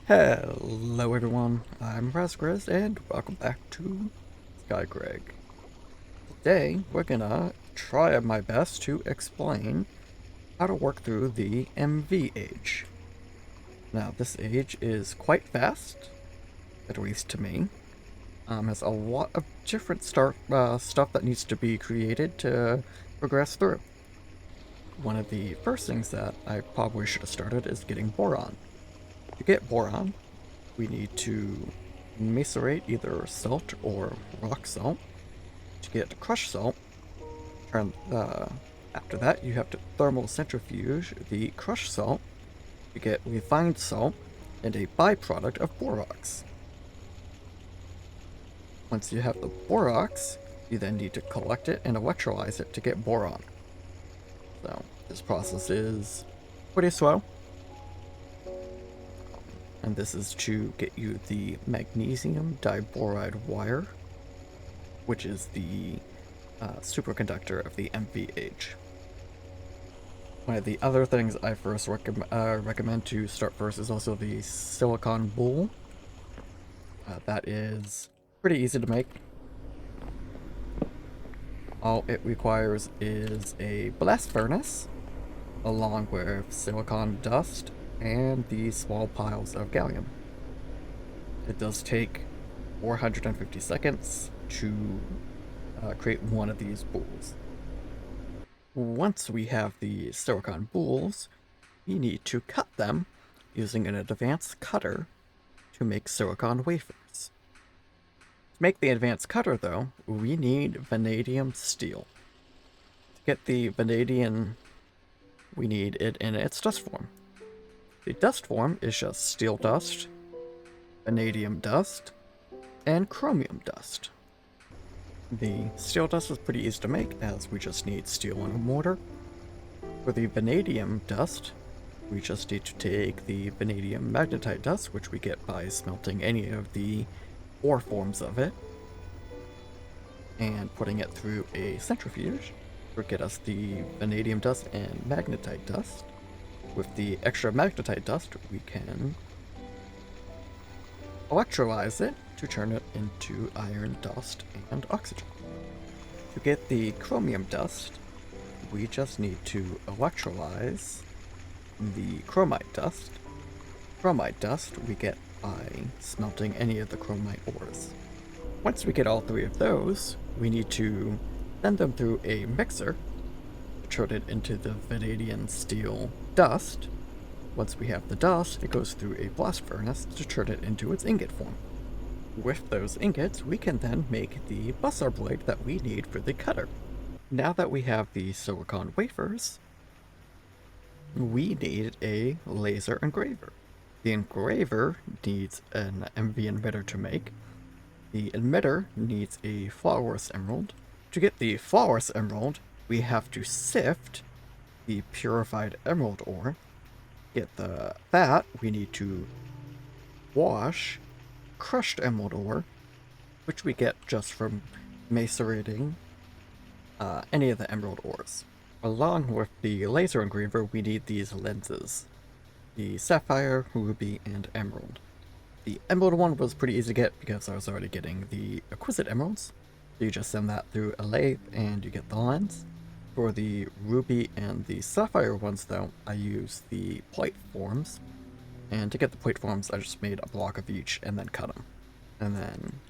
Hello everyone, I'm Razgriz and welcome back to Sky Greg. Today we're gonna try my best to explain how to work through the MV age. Now this age is quite fast, at least to me. Has a lot of different stuff that needs to be created to progress through. One of the first things that I probably should have started is getting Boron. To get Boron, we need to macerate either salt or rock salt. To get crushed salt, after that you have to thermal centrifuge the crushed salt to get refined salt and a byproduct of borax. Once you have the borax, you then need to collect it and electrolyze it to get boron. So this process is pretty slow. And this is to get you the magnesium diboride wire, which is the superconductor of the MVH. One of the other things I first recommend to start first is also the silicon bowl. That is pretty easy to make. All it requires is a blast furnace, along with silicon dust and the small piles of gallium. It does take 450 seconds to create one of these bowls. Once we have the silicon bowls, we need to cut them using an advanced cutter to make silicon wafers. To make the advanced cutter, though, we need vanadium steel. To get the vanadium, we need it in its dust form. The dust form is just steel dust, vanadium dust, and chromium dust. The steel dust is pretty easy to make, as we just need steel and a mortar. For the vanadium dust, we just need to take the vanadium magnetite dust, which we get by smelting any of the ore forms of it, and putting it through a centrifuge to get us the vanadium dust and magnetite dust. With the extra magnetite dust, we can electrolyze it to turn it into iron dust and oxygen. To get the chromium dust, we just need to electrolyze the chromite dust. Chromite dust we get by smelting any of the chromite ores. Once we get all three of those, we need to send them through a mixer to turn it into the vanadium steel dust. Once we have the dust, it goes through a blast furnace to turn it into its ingot form. With those ingots, we can then make the busser blade that we need for the cutter. Now that we have the silicon wafers, we need a laser engraver. The engraver needs an MV emitter to make. The emitter needs a flawless emerald. To get the flawless emerald, we have to sift the purified emerald ore. Get that, we need to wash crushed emerald ore, which we get just from macerating any of the emerald ores. Along with the laser engraver, we need these lenses: the sapphire, ruby, and emerald. The emerald one was pretty easy to get because I was already getting the exquisite emeralds. So you just send that through a lathe and you get the lens. For the ruby and the sapphire ones, though, I use the plate forms. And to get the plate forms, I just made a block of each and then cut them. And then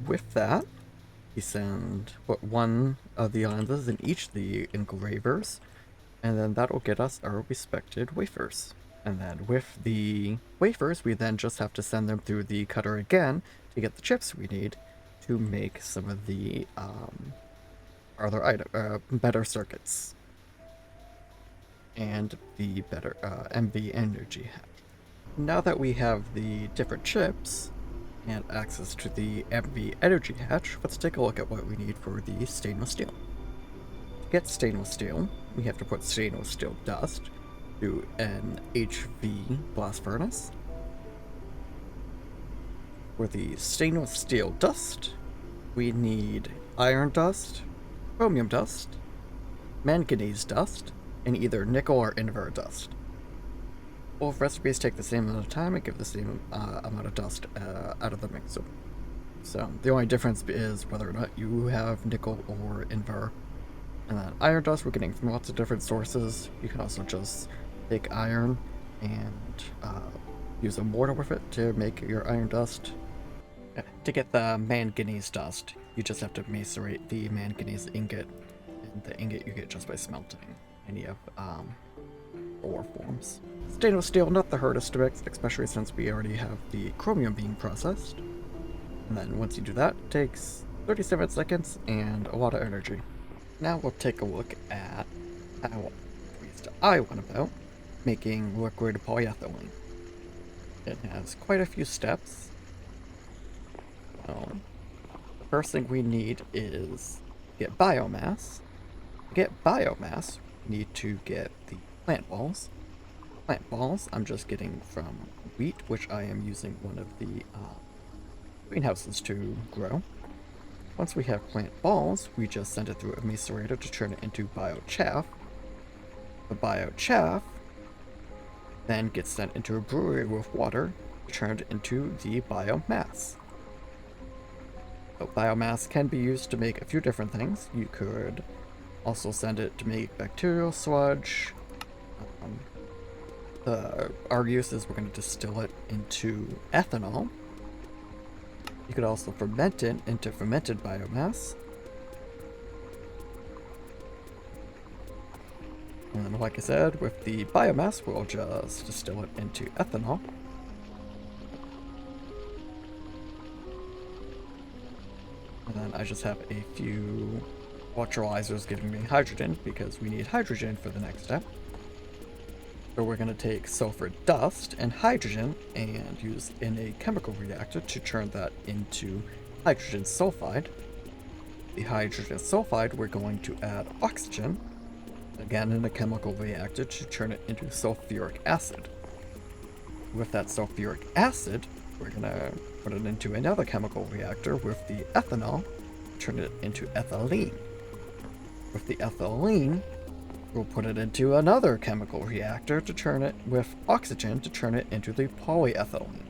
with that, we put one of the lenses in each of the engravers, and then that will get us our respected wafers. And then with the wafers, we then just have to send them through the cutter again to get the chips we need to make some of the better circuits and the better MV energy hatch. Now that we have the different chips and access to the MV energy hatch, let's take a look at what we need for the stainless steel. To get stainless steel, we have to put stainless steel dust through an HV blast furnace. For the stainless steel dust, we need iron dust, chromium dust, manganese dust, and either nickel or invar dust. Both recipes take the same amount of time and give the same amount of dust out of the mixer. So the only difference is whether or not you have nickel or invar. And then iron dust we're getting from lots of different sources. You can also just take iron and use a mortar with it to make your iron dust. To get the manganese dust, you just have to macerate the manganese ingot. And the ingot you get just by smelting any of ore forms. Stainless steel, not the hardest to mix, especially since we already have the chromium being processed. And then once you do that, it takes 37 seconds and a lot of energy. Now we'll take a look at how I went about making liquid polyethylene. It has quite a few steps. The first thing we need is get biomass. To get biomass, we need to get the plant balls. Plant balls I'm just getting from wheat, which I am using one of the greenhouses to grow. Once we have plant balls, we just send it through a macerator to turn it into biochaff. The biochaff then gets sent into a brewery with water, turned into the biomass. So biomass can be used to make a few different things. You could also send it to make bacterial sludge. Our use is we're going to distill it into ethanol. You could also ferment it into fermented biomass. And then, like I said, with the biomass, we'll just distill it into ethanol. And then I just have a few electrolyzers giving me hydrogen because we need hydrogen for the next step. So we're going to take sulfur dust and hydrogen and use in a chemical reactor to turn that into hydrogen sulfide. The hydrogen sulfide we're going to add oxygen, again in a chemical reactor to turn it into sulfuric acid. With that sulfuric acid, we're going to put it into another chemical reactor with the ethanol, turn it into ethylene. With the ethylene, we'll put it into another chemical reactor to turn it with oxygen to turn it into the polyethylene.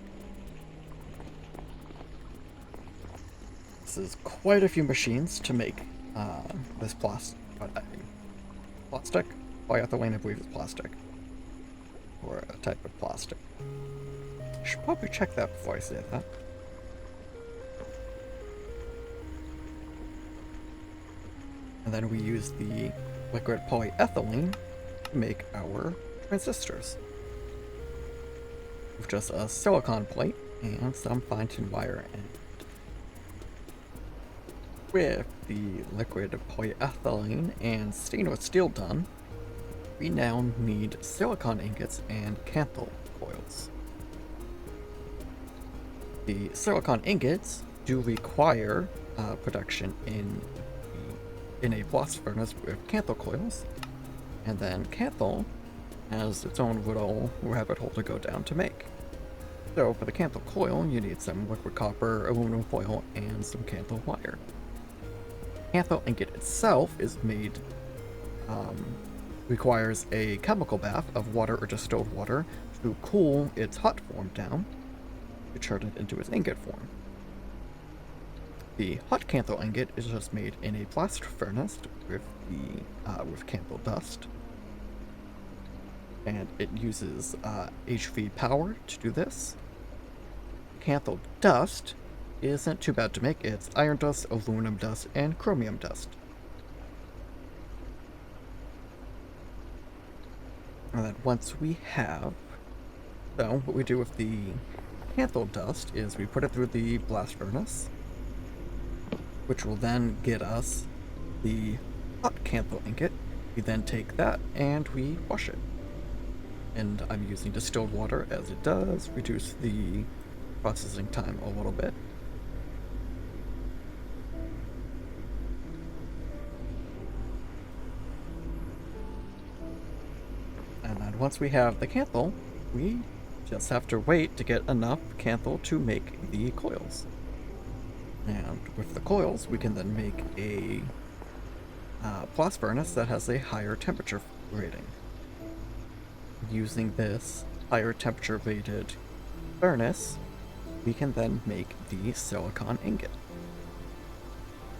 This is quite a few machines to make this plastic. Polyethylene, I believe, is plastic. Or a type of plastic. I should probably check that before I say that. And then we use the liquid polyethylene to make our transistors. With just a silicon plate and some fine-tuned wire in it. With the liquid polyethylene and stainless steel done, we now need silicon ingots and Canthal coils. The silicon ingots do require production in a blast furnace with Canthal coils, and then Canthal has its own little rabbit hole to go down to make. So for the Canthal coil, you need some liquid copper, aluminum foil, and some Canthal wire. Canthal ingot itself is made, requires a chemical bath of water or distilled water to cool its hot form down to turn it into its ingot form. The hot Canthal ingot is just made in a blast furnace with Canthal dust, and it uses HV power to do this. Canthal dust isn't too bad to make. It's iron dust, aluminum dust, and chromium dust. And then once we have, so what we do with the Canthal dust is we put it through the blast furnace, which will then get us the hot Canthal ingot. We then take that and we wash it. And I'm using distilled water as it does reduce the processing time a little bit. And then once we have the Canthal, we just have to wait to get enough Canthal to make the coils. And with the coils, we can then make a blast furnace that has a higher temperature rating. Using this, higher temperature rated furnace, we can then make the silicon ingot.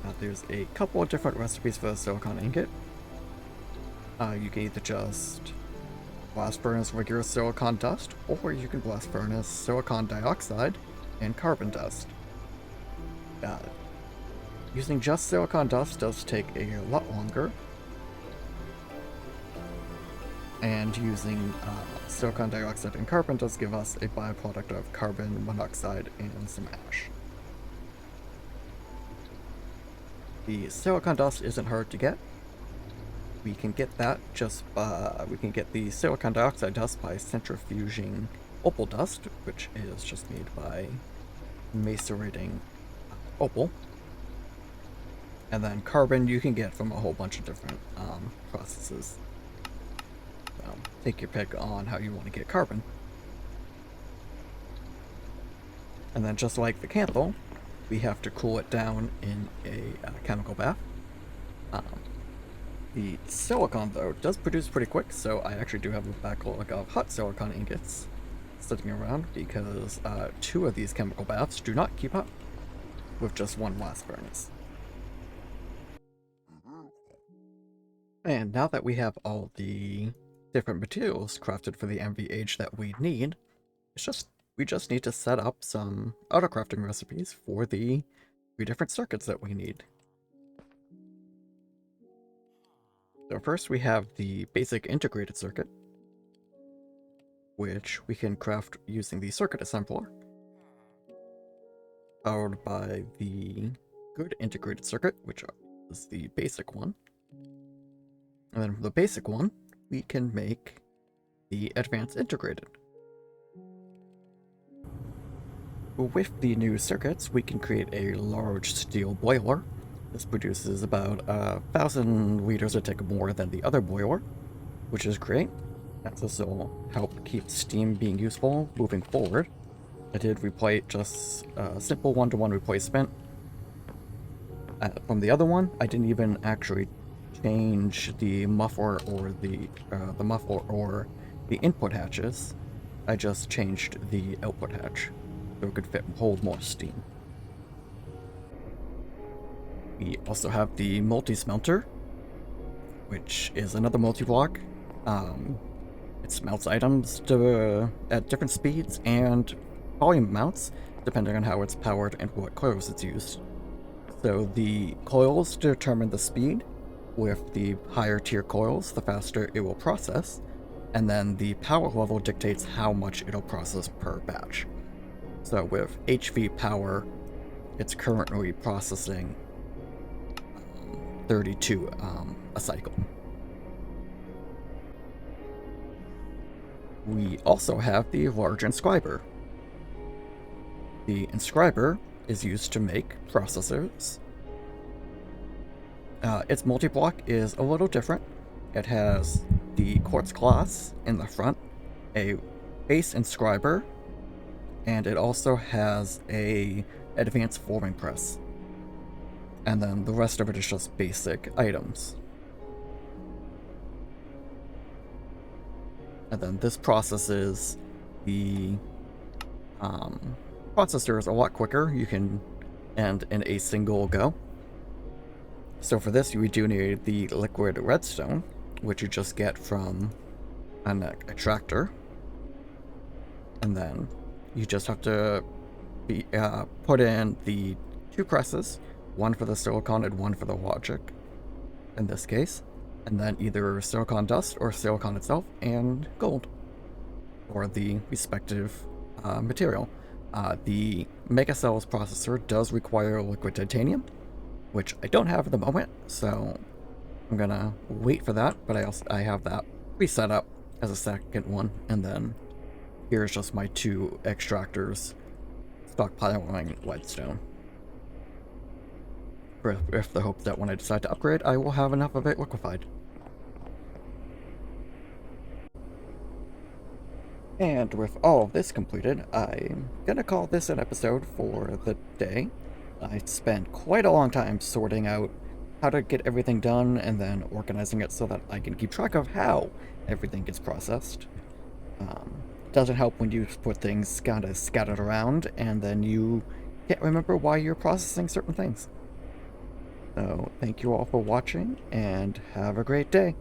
Now there's a couple of different recipes for the silicon ingot. You can either just blast furnace regular silicon dust, or you can blast furnace silicon dioxide and carbon dust. Using just silicon dust does take a lot longer, and using silicon dioxide and carbon does give us a byproduct of carbon monoxide and some ash. The silicon dust isn't hard to get. We can get that we can get the silicon dioxide dust by centrifuging opal dust, which is just made by macerating opal. And then carbon you can get from a whole bunch of different processes. Take your pick on how you want to get carbon. And then just like the Canthal, we have to cool it down in a chemical bath. The silicon, though, does produce pretty quick, so I actually do have a backlog of hot silicon ingots sitting around, because 2 of these chemical baths do not keep up with just one blast furnace. And now that we have all the different materials crafted for the MVH that we need, we just need to set up some auto crafting recipes for the 3 different circuits that we need. So first we have the basic integrated circuit, which we can craft using the circuit assembler, followed by the good integrated circuit, which is the basic one. And then from the basic one, we can make the advanced integrated. With the new circuits, we can create a large steel boiler. This produces about 1,000 liters a tick more than the other boiler, which is great. This will help keep steam being useful moving forward. I did replace just a simple one-to-one replacement. From the other one, I didn't even actually change the muffler or the input hatches. I just changed the output hatch so it could hold more steam. We also have the multi-smelter, which is another multi-block. It smelts items at different speeds and volume amounts, depending on how it's powered and what coils it's used. So the coils determine the speed. With the higher tier coils, the faster it will process, and then the power level dictates how much it'll process per batch. So with HV power, it's currently processing 32 a cycle. We also have the large inscriber. The inscriber is used to make processors. Its multi-block is a little different. It has the quartz glass in the front, a base inscriber, and it also has a advanced forming press. And then the rest of it is just basic items. And then this processes the processors a lot quicker. You can end in a single go. So for this, we do need the liquid redstone, which you just get from an extractor. And then you just have to put in the 2 presses, one for the silicon and one for the logic, in this case. And then either silicon dust or silicon itself and gold, or the respective material. The Megacells processor does require liquid titanium, which I don't have at the moment, so I'm gonna wait for that, but I have that pre-set up as a second one, and then here's just my 2 extractors stockpiling redstone. With the hope that when I decide to upgrade, I will have enough of it liquefied. And with all of this completed, I'm gonna call this an episode for the day. I spent quite a long time sorting out how to get everything done and then organizing it so that I can keep track of how everything gets processed. doesn't help when you put things kind of scattered around and then you can't remember why you're processing certain things. So, thank you all for watching and have a great day.